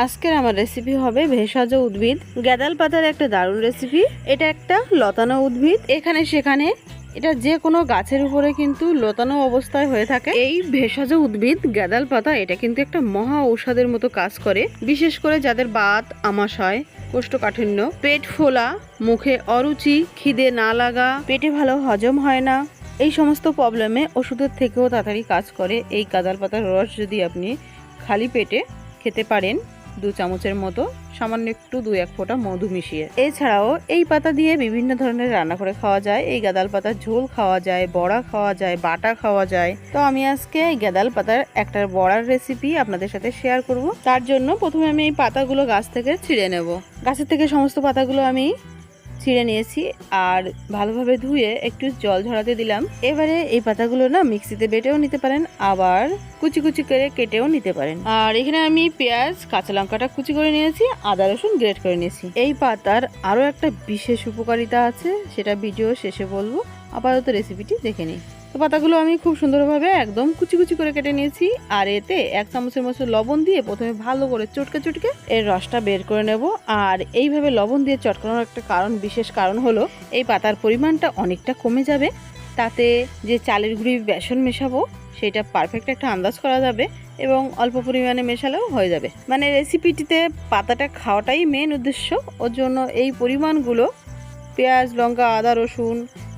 আজকের আমার রেসিপি হবে ভেষজ উদ্ভিদ গ্যাদাল পাতার একটা দারুণ রেসিপি। এটা একটা লতানো উদ্ভিদ, এখানে সেখানে এটা যে কোনো গাছের উপরে কিন্তু লতানো অবস্থায় হয়ে থাকে। এই ভেষজ উদ্ভিদ গ্যাদাল পাতা এটা কিন্তু একটা মহা ঔষধের মতো কাজ করে, বিশেষ করে যাদের বাত, আমাশয়, কোষ্ঠকাঠিন্য, পেট ফোলা, মুখে অরুচি, খিদে না লাগা, পেটে ভালো হজম হয় না, এই সমস্ত প্রবলেমে ওষুধের থেকেও তাড়াতাড়ি কাজ করে এই গাঁদাল পাতার রস যদি আপনি খালি পেটে খেতে পারেন 2 চামচের মতো, সামান্য একটু 2-1 ফোঁটা মধু মিশিয়ে। এছাড়াও এই পাতা দিয়ে বিভিন্ন ধরনের রান্না করে খাওয়া যায়। এই গাঁদাল পাতার ঝোল খাওয়া যায়, বড়া খাওয়া যায়, বাটা খাওয়া যায়। তো আমি আজকে এই গাঁদাল পাতার একটা বড়ার রেসিপি আপনাদের সাথে শেয়ার করব। তার জন্য প্রথমে আমি এই পাতাগুলো গাছ থেকে ছিঁড়ে নেব। গাছের থেকে সমস্ত পাতাগুলো আমি ছিঁড়ে নিয়েছি আর ভালোভাবে ধুয়ে একটু জল ঝরাতে দিলাম। এবারে এই পাতাগুলো না মিক্সিতে বেটেও নিতে পারেন, আবার কুচি কুচি করে কেটেও নিতে পারেন। আর এখানে আমি পেঁয়াজ, কাঁচা লঙ্কাটা কুচি করে নিয়েছি, আদা রসুন গ্রেট করে নিয়েছি। এই পাতার আরও একটা বিশেষ উপকারিতা আছে, সেটা ভিডিও শেষে বলবো। আপাতত রেসিপিটি দেখে নিই। তো পাতাগুলো আমি খুব সুন্দরভাবে একদম কুচি কুচি করে কেটে নিয়েছি আর এতে 1 চামচের মতো লবণ দিয়ে প্রথমে ভালো করে চটকে এর রসটা বের করে নেব। আর এইভাবে লবণ দিয়ে চটকানোর একটা বিশেষ কারণ হলো এই পাতার পরিমাণটা অনেকটা কমে যাবে, তাতে যে চালের গুঁড়ি বেসন মেশাবো সেটা পারফেক্ট একটা আন্দাজ করা যাবে এবং অল্প পরিমাণে মেশালেও হয়ে যাবে। মানে রেসিপিটিতে পাতাটা খাওয়াটাই মেন উদ্দেশ্য, ওর জন্য এই পরিমাণগুলো পেঁয়াজ, লঙ্কা, আদা, রসুন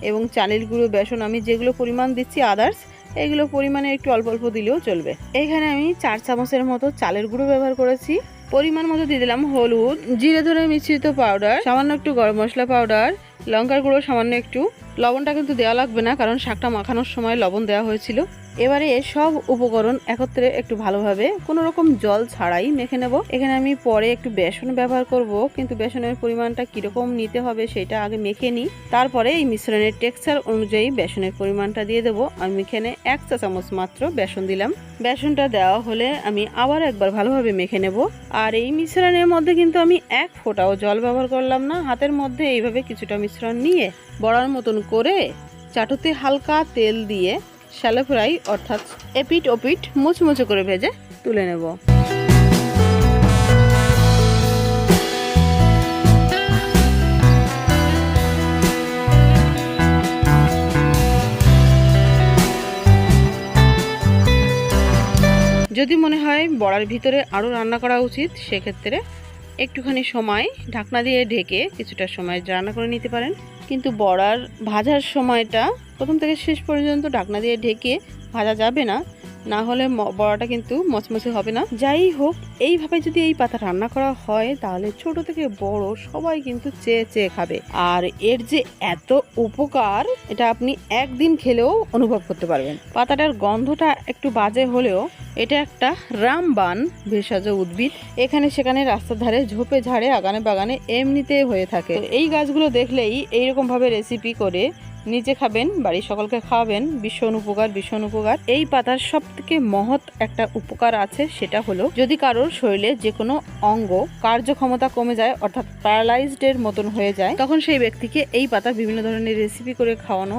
এবং চালের গুঁড়ো, বেসন আমি যেগুলো পরিমাণ দিচ্ছি আদার্স, এগুলো পরিমাণে একটু অল্প অল্প দিলেও চলবে। এখানে আমি 4 চামচের মতো চালের গুঁড়ো ব্যবহার করেছি। পরিমাণ মতো দিয়ে দিলাম হলুদ, জিরে ধরে মিশ্রিত পাউডার, সামান্য একটু গরম মশলা পাউডার, লঙ্কার গুঁড়ো সামান্য একটু। লবণটা কিন্তু দেওয়া লাগবে না, কারণ শাকটা মাখানোর সময় লবণ দেওয়া হয়েছিল। এবারে সব উপকরণ একত্রে একটু ভালোভাবে কোনো রকম জল ছাড়াই মেখে নেব। এখানে আমি পরে একটু বেসন ব্যবহার করব, কিন্তু বেসনের পরিমাণটা কীরকম নিতে হবে সেটা আগে মেখে নিই, তারপরে এই মিশ্রণের টেক্সচার অনুযায়ী বেসনের পরিমাণটা দিয়ে দেবো। আমি এখানে 1 চা চামচ মাত্র বেসন দিলাম। বেসনটা দেওয়া হলে আমি আবার একবার ভালোভাবে মেখে নেব। আর এই মিশ্রণের মধ্যে কিন্তু আমি 1 ফোঁটাও জল ব্যবহার করলাম না। হাতের মধ্যে এইভাবে কিছুটা মিশ্রণ নিয়ে বড়ার মতন করে চাটুতে হালকা তেল দিয়ে শ্যালো ফ্রাই অর্থাৎ এপিট ওপিট মুচমুচে করে ভেজে তুলে নেব। যদি মনে হয় বড়ার ভিতরে আরও রান্না করা উচিত, সেক্ষেত্রে একটুখানি সময় ঢাকনা দিয়ে ঢেকে কিছুটা সময় রান্না করে নিতে পারেন। কিন্তু বড়ার ভাজার সময়টা প্রথম থেকে শেষ পর্যন্ত ঢাকনা দিয়ে ঢেকে ভাজা যাবে না, না হলে বড়াটা কিন্তু মচমচে হবে না। যাই হোক, এইভাবে যদি এই পাতা রান্না করা হয় তাহলে ছোট থেকে বড় সবাই কিন্তু চেয়ে চেয়ে খাবে। আর এর যে এত উপকার, এটা আপনি একদিন খেলেও অনুভব করতে পারবেন। পাতাটার গন্ধটা একটু বাজে হলেও এটা একটা রামবান ভেষজ উদ্ভিদ। এখানে সেখানে রাস্তার ধারে, ঝোপে ঝাড়ে, আগানে বাগানে এমনিতে হয়ে থাকে। এই গাছগুলো দেখলেই এইরকম ভাবে রেসিপি করে নিজে খাবেন, বাড়ির সকলকে খাওয়াবেন। ভীষণ উপকার। এই পাতার সব থেকে মহৎ একটা উপকার আছে, সেটা হলো যদি কারোর শরীরে যে কোনো অঙ্গ কার্যক্ষমতা কমে যায় অর্থাৎ প্যারালাইজড এর মতন হয়ে যায়, তখন সেই ব্যক্তিকে এই পাতা বিভিন্ন ধরনের রেসিপি করে খাওয়ানো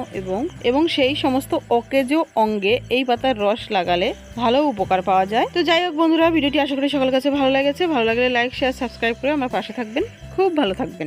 এবং সেই সমস্ত অকেজ অঙ্গে এই পাতার রস লাগালে ভালো উপকার পাওয়া যায়। তো যাই হোক বন্ধুরা, ভিডিওটি আশা করি সকলের কাছে ভালো লেগেছে। ভালো লাগলে লাইক, শেয়ার, সাবস্ক্রাইব করে আমার পাশে থাকবেন। খুব ভালো থাকবেন।